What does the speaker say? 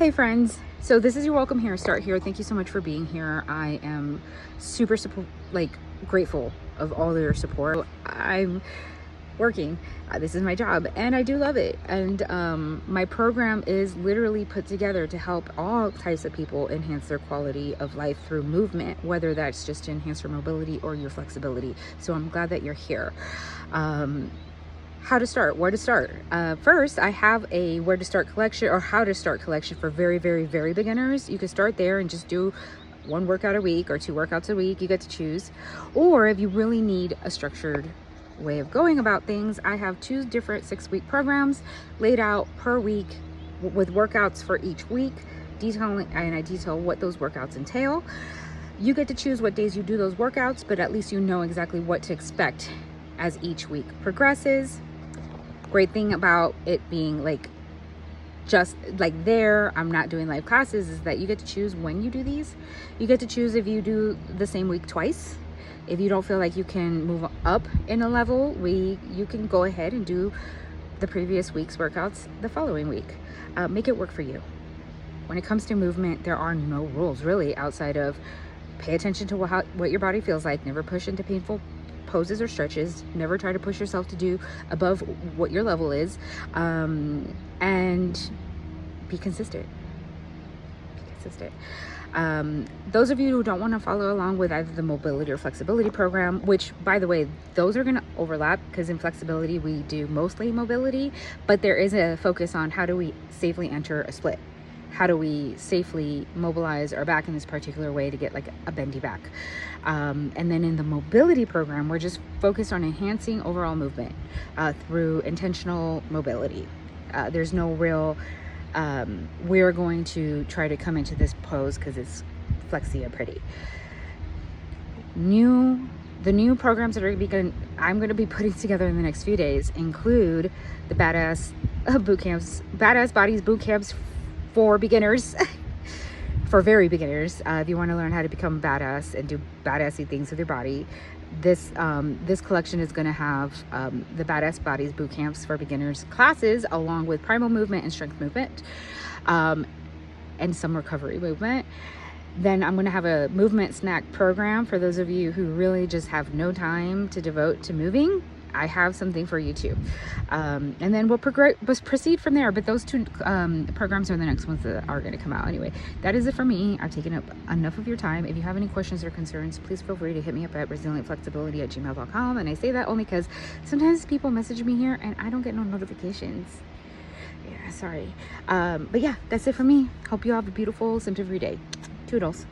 Hey friends, so this is your welcome here, start here. Thank you so much for being here. I am super grateful of all your support. I'm working, this is my job and I do love it. And my program is literally put together to help all types of people enhance their quality of life through movement, whether that's just to enhance your mobility or your flexibility. So I'm glad that you're here. How to start, where to start. First, I have a where to start collection, or how to start collection for very beginners. You can start there and just do one workout a week or 2 workouts a week. You get to choose. Or if you really need a structured way of going about things, I have 2 different 6-week programs laid out per week with workouts for each week, I detail what those workouts entail. You get to choose what days you do those workouts, but at least you know exactly what to expect as each week progresses. Great thing about it being just there, I'm not doing live classes, is that you get to choose when you do these. You get to choose if you do the same week twice. If you don't feel like you can move up in a level, you can go ahead and do the previous week's workouts the following week. Make it work for you. When it comes to movement, there are no rules really outside of pay attention to what your body feels like. Never push into painful poses or stretches. Never try to push yourself to do above what your level is, and be consistent. Those of you who don't want to follow along with either the mobility or flexibility program, which by the way, those are going to overlap, because in flexibility we do mostly mobility, but there is a focus on how do we safely enter a split. How do we safely mobilize our back in this particular way to get a bendy back? And then in the mobility program, we're just focused on enhancing overall movement through intentional mobility. There's no real, we're going to try to come into this pose because it's flexy and pretty. The new programs that I'm going to be putting together in the next few days include the Badass Bodies boot camps for beginners, for very beginners. If you want to learn how to become badass and do badassy things with your body, this collection is going to have the Badass Bodies boot camps for beginners classes, along with primal movement and strength movement, and some recovery movement. Then I'm going to have a movement snack program for those of you who really just have no time to devote to moving. I have something for you too. And then we'll proceed from there. But those 2 programs are the next ones that are going to come out. Anyway, that is it for me. I've taken up enough of your time. If you have any questions or concerns, please feel free to hit me up at resilientflexibility@gmail.com. And I say that only because sometimes people message me here and I don't get no notifications. Yeah, sorry. But yeah, that's it for me. Hope you have a beautiful, symptom-free day. Toodles.